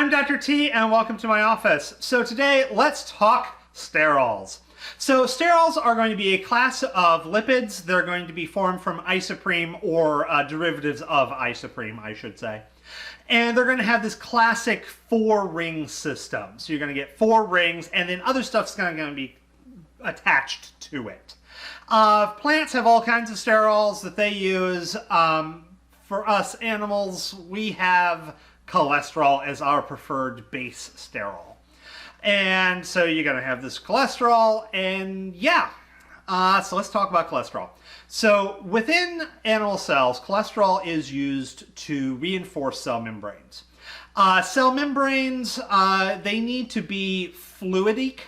I'm Dr. T and welcome to my office. So today let's talk sterols. So sterols are going to be a class of lipids. They're going to be formed from isoprene or derivatives of isoprene, I should say. And they're going to have this classic 4-ring system. So you're going to get 4 rings and then other stuff's going to be attached to it. Plants have all kinds of sterols that they use. For us animals, we have cholesterol as our preferred base sterol. And so you're going to have this cholesterol, and yeah. So let's talk about cholesterol. So within animal cells, cholesterol is used to reinforce cell membranes. Cell membranes, they need to be fluidic,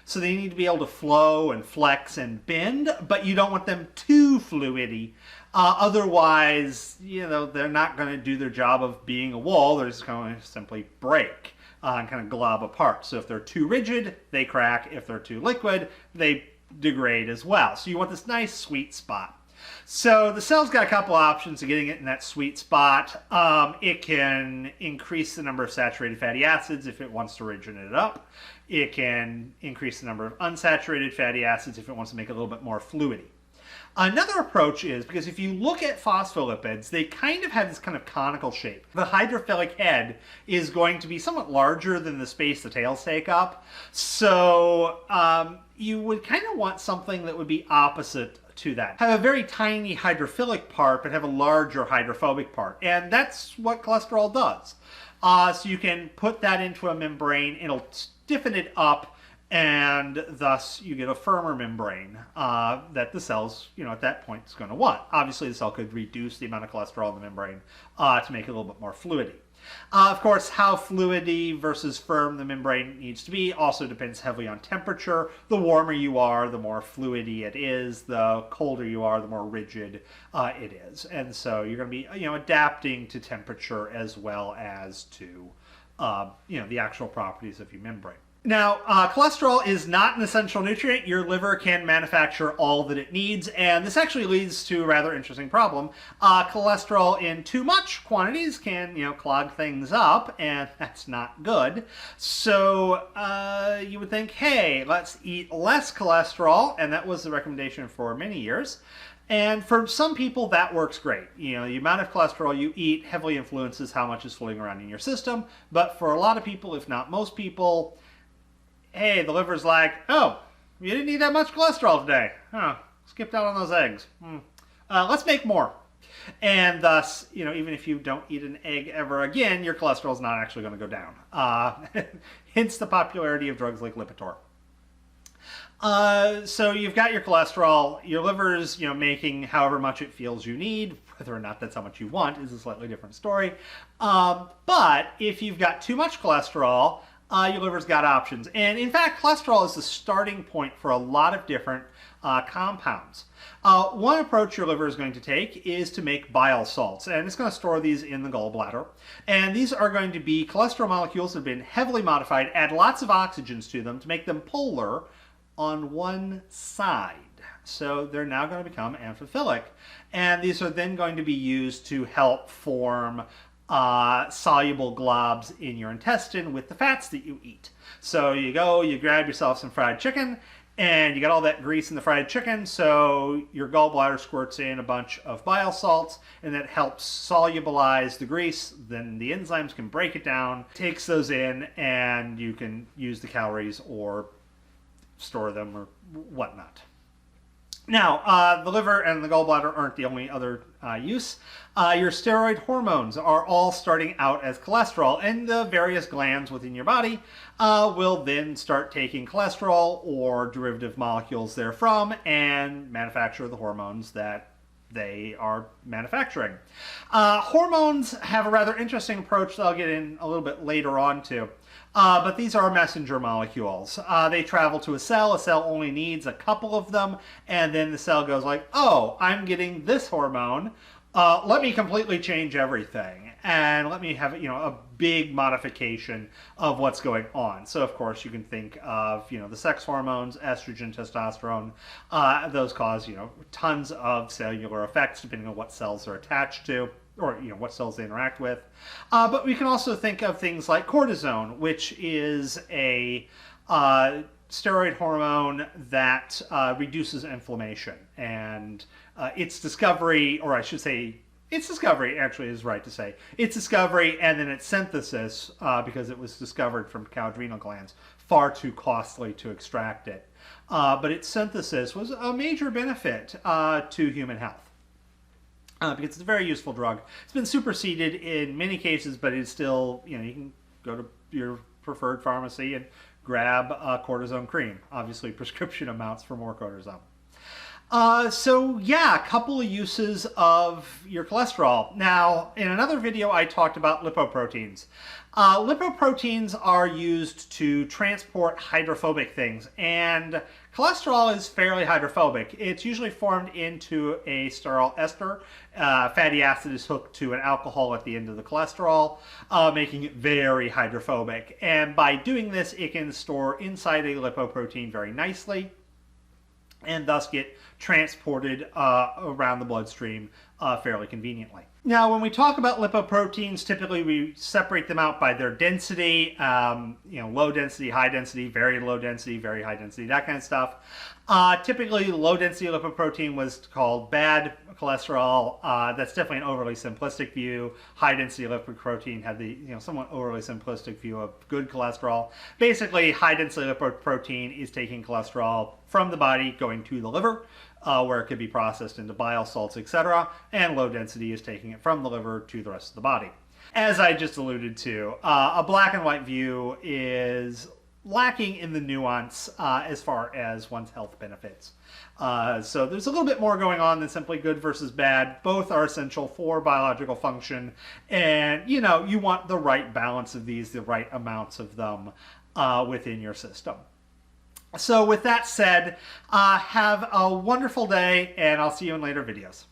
so they need to be able to flow and flex and bend, but you don't want them too fluidy. Otherwise, they're not going to do their job of being a wall. They're just going to simply break and kind of glob apart. So if they're too rigid, they crack. If they're too liquid, they degrade as well. So you want this nice sweet spot. So the cell's got a couple options of getting it in that sweet spot. It can increase the number of saturated fatty acids if it wants to rigen it up. It can increase the number of unsaturated fatty acids if it wants to make it a little bit more fluidy. Another approach is, because if you look at phospholipids, they kind of have this kind of conical shape. The hydrophilic head is going to be somewhat larger than the space the tails take up. So you would kind of want something that would be opposite to that. Have a very tiny hydrophilic part, but have a larger hydrophobic part. And that's what cholesterol does. So you can put that into a membrane, it'll stiffen it up, and thus you get a firmer membrane that the cells, at that point is going to want. Obviously, the cell could reduce the amount of cholesterol in the membrane to make it a little bit more fluidy. Of course, how fluidy versus firm the membrane needs to be also depends heavily on temperature. The warmer you are, the more fluidy it is. The colder you are, the more rigid it is. And so you're going to be, adapting to temperature as well as to, the actual properties of your membrane. Now, cholesterol is not an essential nutrient. Your liver can manufacture all that it needs, and this actually leads to a rather interesting problem. Cholesterol in too much quantities can, clog things up, and that's not good. So you would think, hey, let's eat less cholesterol, and that was the recommendation for many years. And for some people, that works great. The amount of cholesterol you eat heavily influences how much is floating around in your system, but for a lot of people, if not most people, hey, the liver's like, oh, you didn't eat that much cholesterol today. Huh, skipped out on those eggs. Let's make more. And thus, even if you don't eat an egg ever again, your cholesterol is not actually going to go down. Hence the popularity of drugs like Lipitor. So you've got your cholesterol, your liver's, making however much it feels you need. Whether or not that's how much you want is a slightly different story. But if you've got too much cholesterol, your liver's got options. And in fact, cholesterol is the starting point for a lot of different compounds. One approach your liver is going to take is to make bile salts, and it's going to store these in the gallbladder. And these are going to be cholesterol molecules that have been heavily modified, add lots of oxygens to them to make them polar on one side. So they're now going to become amphiphilic. And these are then going to be used to help form soluble globs in your intestine with the fats that you eat. So you go, you grab yourself some fried chicken, and you got all that grease in the fried chicken, so your gallbladder squirts in a bunch of bile salts, and that helps solubilize the grease. Then the enzymes can break it down, takes those in, and you can use the calories or store them or whatnot. Now, the liver and the gallbladder aren't the only other use. Your steroid hormones are all starting out as cholesterol, and the various glands within your body will then start taking cholesterol or derivative molecules therefrom and manufacture the hormones that they are manufacturing. Hormones have a rather interesting approach that I'll get in a little bit later on to. But these are messenger molecules. They travel to a cell only needs a couple of them, and then the cell goes like, oh, I'm getting this hormone, let me completely change everything, and let me have a big modification of what's going on. So of course you can think of the sex hormones, estrogen, testosterone. Those cause tons of cellular effects depending on what cells are attached to. or what cells they interact with. But we can also think of things like cortisone, which is a steroid hormone that reduces inflammation. And its discovery, or I should say, its discovery actually is right to say. Its discovery and then its synthesis, because it was discovered from cow adrenal glands, far too costly to extract it. But its synthesis was a major benefit to human health. Because it's a very useful drug. It's been superseded in many cases, but it's still, you can go to your preferred pharmacy and grab cortisone cream. Obviously, prescription amounts for more cortisone. So yeah, a couple of uses of your cholesterol. Now, in another video, I talked about lipoproteins. Lipoproteins are used to transport hydrophobic things, and cholesterol is fairly hydrophobic. It's usually formed into a sterol ester. Fatty acid is hooked to an alcohol at the end of the cholesterol, making it very hydrophobic. And by doing this, it can store inside a lipoprotein very nicely, and thus get transported around the bloodstream fairly conveniently. Now, when we talk about lipoproteins, typically we separate them out by their density, low density, high density, very low density, very high density, that kind of stuff. Typically, low density lipoprotein was called bad cholesterol. That's definitely an overly simplistic view. High density lipoprotein had the somewhat overly simplistic view of good cholesterol. Basically, high density lipoprotein is taking cholesterol from the body going to the liver, where it could be processed into bile salts, etc. And low density is taking it from the liver to the rest of the body. As I just alluded to, a black and white view is lacking in the nuance as far as one's health benefits. So there's a little bit more going on than simply good versus bad. Both are essential for biological function, and you want the right balance of these, the right amounts of them within your system. So with that said, have a wonderful day, and I'll see you in later videos.